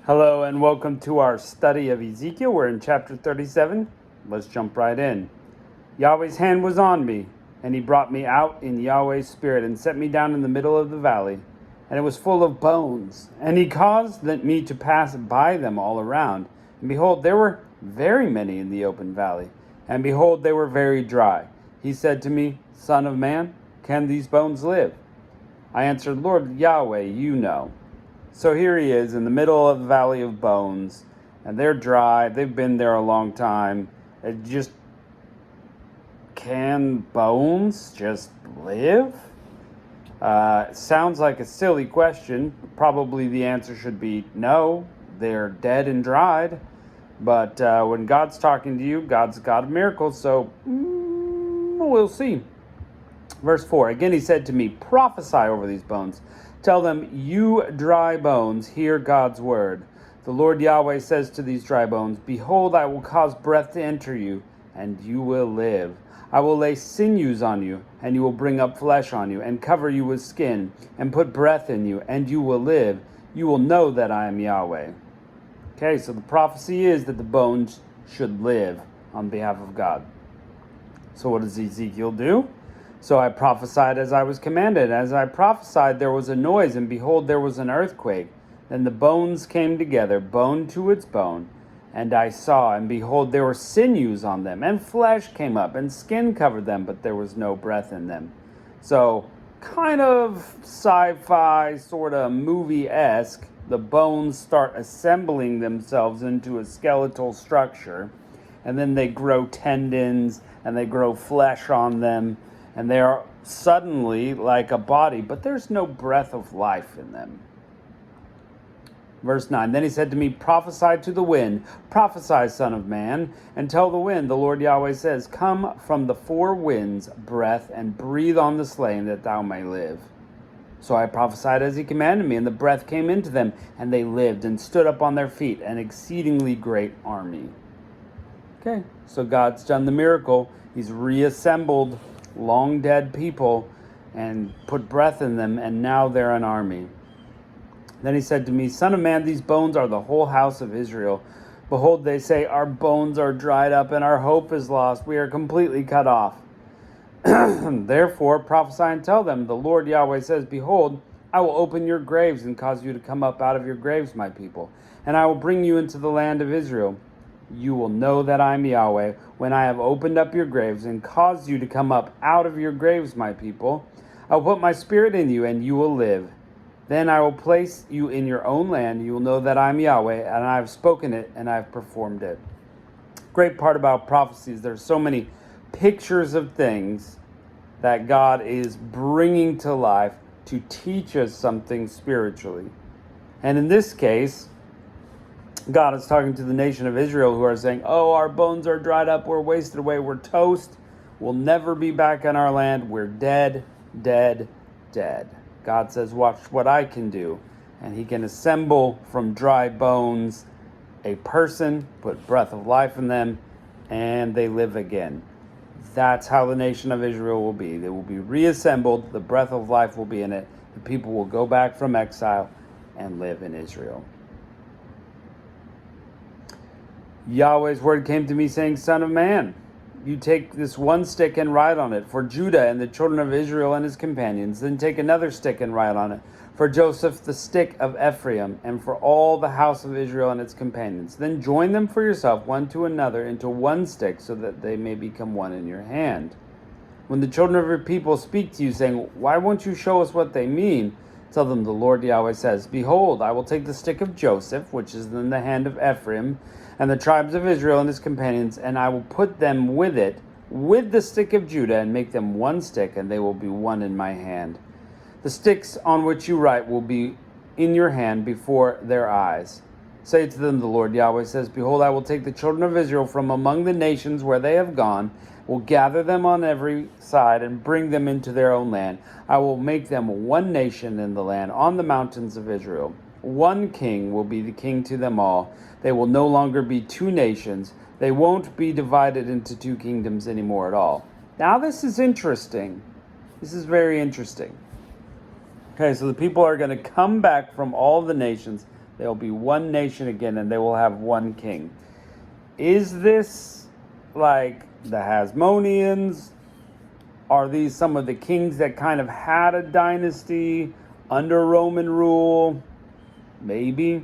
Hello and welcome to our study of Ezekiel. We're in chapter 37. Let's jump right in. Yahweh's hand was on me, and he brought me out in Yahweh's spirit and set me down in the middle of the valley, and it was full of bones. And he caused me to pass by them all around. And behold, there were very many in the open valley, and behold, they were very dry. He said to me, Son of man, can these bones live? I answered, Lord Yahweh, you know. So here he is in the middle of the valley of bones, and they're dry. They've been there a long time. Can bones just live? Sounds like a silly question. Probably the answer should be no, they're dead and dried. But when God's talking to you, God's a God of miracles, so we'll see. Verse 4, again he said to me, prophesy over these bones. Tell them, you dry bones, hear God's word. The Lord Yahweh says to these dry bones, behold, I will cause breath to enter you, and you will live. I will lay sinews on you, and you will bring up flesh on you, and cover you with skin, and put breath in you, and you will live. You will know that I am Yahweh. Okay, so the prophecy is that the bones should live on behalf of God. So what does Ezekiel do? So I prophesied as I was commanded. As I prophesied, there was a noise, and behold, there was an earthquake. Then the bones came together, bone to its bone. And I saw, and behold, there were sinews on them, and flesh came up, and skin covered them, but there was no breath in them. So, kind of sci-fi, sort of movie-esque, the bones start assembling themselves into a skeletal structure, and then they grow tendons, and they grow flesh on them, and they are suddenly like a body, but there's no breath of life in them. Verse 9, then he said to me, prophesy to the wind, prophesy, son of man, and tell the wind, the Lord Yahweh says, come from the four winds, breath, and breathe on the slain, that thou may live. So I prophesied as he commanded me, and the breath came into them, and they lived, and stood up on their feet, an exceedingly great army. Okay, so God's done the miracle. He's reassembled long dead people and put breath in them, and now they're an army. Then he said to me, Son of man, these bones are the whole house of Israel. Behold, they say, our bones are dried up, and our hope is lost. We are completely cut off. Therefore prophesy and tell them, the Lord Yahweh says, behold, I will open your graves and cause you to come up out of your graves, my people, and I will bring you into the land of Israel. You will know that I am Yahweh when I have opened up your graves and caused you to come up out of your graves, my people. I will put my spirit in you, and you will live. Then I will place you in your own land. You will know that I am Yahweh, and I have spoken it, and I have performed it. Great part about prophecies, there's so many pictures of things that God is bringing to life to teach us something spiritually. And in this case, God is talking to the nation of Israel who are saying, oh, our bones are dried up, we're wasted away, we're toast, we'll never be back in our land, we're dead, dead, dead. God says, watch what I can do. And he can assemble from dry bones a person, put breath of life in them, and they live again. That's how the nation of Israel will be. They will be reassembled, the breath of life will be in it, the people will go back from exile and live in Israel. Yahweh's word came to me saying, Son of man, you take this one stick and write on it for Judah and the children of Israel and his companions. Then take another stick and write on it for Joseph, the stick of Ephraim, and for all the house of Israel and its companions. Then join them for yourself one to another into one stick, so that they may become one in your hand. When the children of your people speak to you, saying, why won't you show us what they mean? Tell them, the Lord Yahweh says, behold, I will take the stick of Joseph, which is in the hand of Ephraim, and the tribes of Israel and his companions, and I will put them with it, with the stick of Judah, and make them one stick, and they will be one in my hand. The sticks on which you write will be in your hand before their eyes. Say to them, the Lord Yahweh says, behold, I will take the children of Israel from among the nations where they have gone, will gather them on every side, and bring them into their own land. I will make them one nation in the land, on the mountains of Israel. One king will be the king to them all. They will no longer be two nations. They won't be divided into two kingdoms anymore at all. Now this is interesting. This is very interesting. Okay, so the people are going to come back from all the nations. They'll be one nation again, and they will have one king. Is this like the Hasmoneans? Are these some of the kings that kind of had a dynasty under Roman rule? Maybe.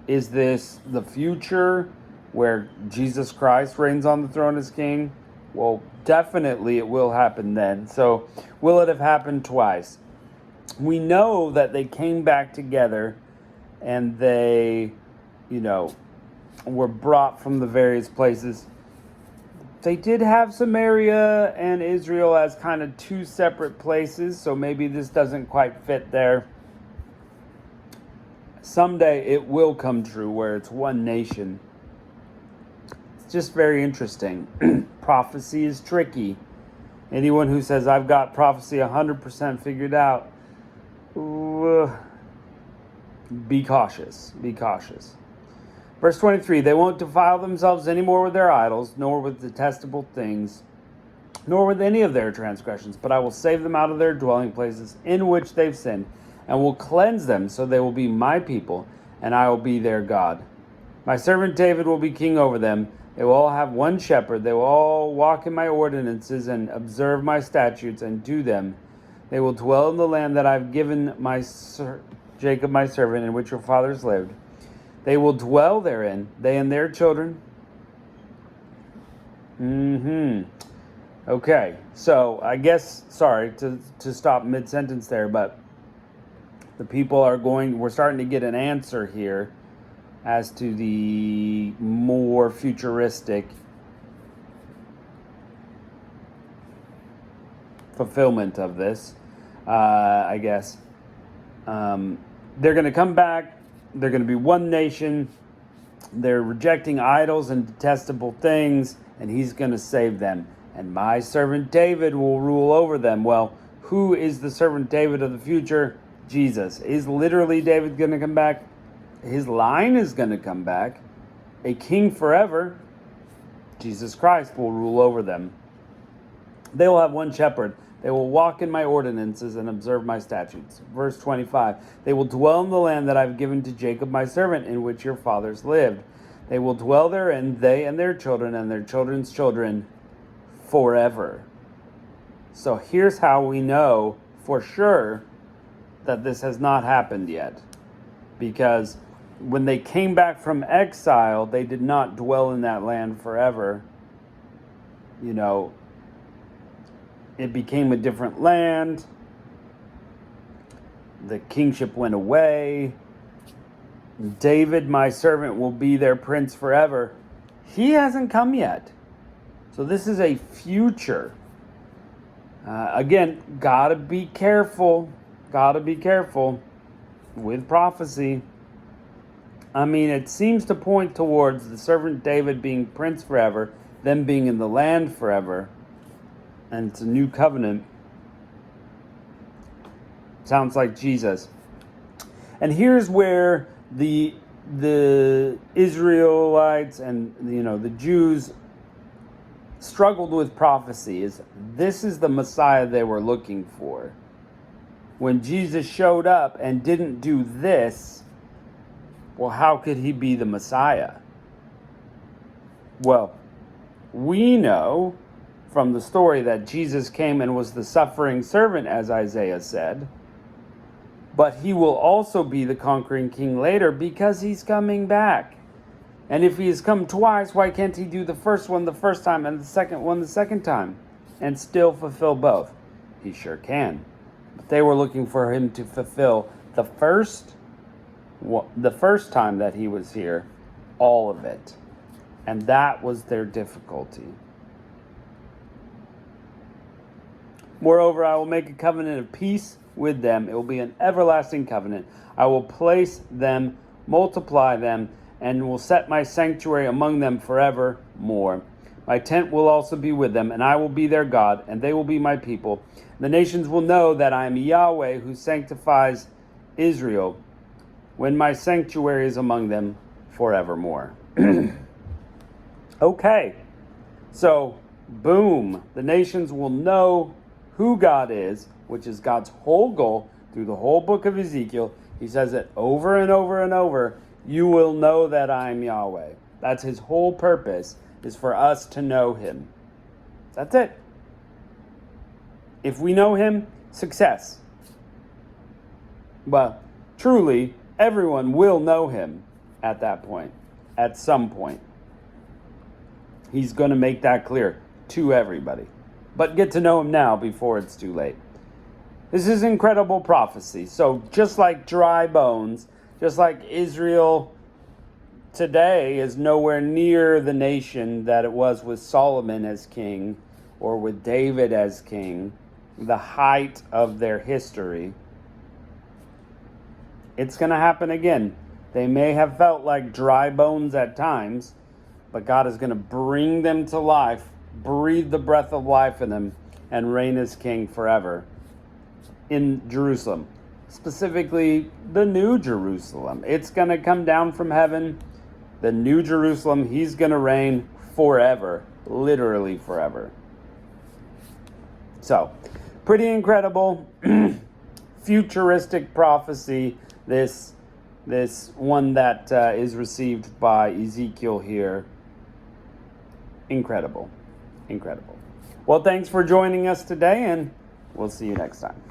Is this the future where Jesus Christ reigns on the throne as king? Well, definitely it will happen then. So, will it have happened twice? We know that they came back together and they, were brought from the various places. They did have Samaria and Israel as kind of two separate places, so maybe this doesn't quite fit there. Someday it will come true where it's one nation. It's just very interesting. Prophecy is tricky. Anyone who says, I've got prophecy 100% figured out, be cautious. Be cautious. Verse 23, they won't defile themselves any more with their idols, nor with detestable things, nor with any of their transgressions, but I will save them out of their dwelling places in which they've sinned, and will cleanse them, so they will be my people, and I will be their God. My servant David will be king over them. They will all have one shepherd. They will all walk in my ordinances and observe my statutes and do them. They will dwell in the land that I've given Jacob my servant, in which your fathers lived. They will dwell therein, they and their children. Okay, so I guess, sorry to stop mid-sentence there, but the people we're starting to get an answer here as to the more futuristic fulfillment of this, I guess. They're going to come back. They're going to be one nation. They're rejecting idols and detestable things, and he's going to save them. And my servant David will rule over them. Well, who is the servant David of the future? Jesus. Is literally David going to come back? His line is going to come back. A king forever. Jesus Christ will rule over them. They will have one shepherd. They will walk in my ordinances and observe my statutes. Verse 25, they will dwell in the land that I've given to Jacob my servant, in which your fathers lived. They will dwell therein, they and their children and their children's children, forever. So here's how we know for sure that this has not happened yet. Because when they came back from exile, they did not dwell in that land forever. It became a different land. The kingship went away. David, my servant, will be their prince forever. He hasn't come yet. So this is a future. Again, gotta be careful. Gotta be careful with prophecy. I mean, it seems to point towards the servant David being prince forever, them being in the land forever. And it's a new covenant. Sounds like Jesus. And here's where the Israelites and the Jews struggled with prophecy. This is the Messiah they were looking for. When Jesus showed up and didn't do this, well, how could he be the Messiah? Well, we know from the story that Jesus came and was the suffering servant, as Isaiah said. But he will also be the conquering king later because he's coming back. And if he has come twice, why can't he do the first one the first time and the second one the second time and still fulfill both? He sure can. But they were looking for him to fulfill the first time that he was here, all of it. And that was their difficulty. Moreover, I will make a covenant of peace with them. It will be an everlasting covenant. I will place them, multiply them, and will set my sanctuary among them forevermore. My tent will also be with them, and I will be their God, and they will be my people. The nations will know that I am Yahweh who sanctifies Israel, when my sanctuary is among them forevermore. Okay, so boom, the nations will know who God is, which is God's whole goal through the whole book of Ezekiel. He says it over and over and over. you will know that I am Yahweh. That's his whole purpose, is for us to know him. That's it. If we know him, success. But truly, everyone will know him at that point, at some point. He's going to make that clear to everybody. But get to know him now before it's too late. This is incredible prophecy. So just like dry bones, just like Israel today is nowhere near the nation that it was with Solomon as king or with David as king, the height of their history, it's going to happen again. They may have felt like dry bones at times, but God is going to bring them to life, breathe the breath of life in them, and reign as king forever in Jerusalem. Specifically, the New Jerusalem. It's going to come down from heaven. The New Jerusalem, he's going to reign forever, literally forever. So, pretty incredible, futuristic prophecy, this one that is received by Ezekiel here. Incredible. Well, thanks for joining us today, and we'll see you next time.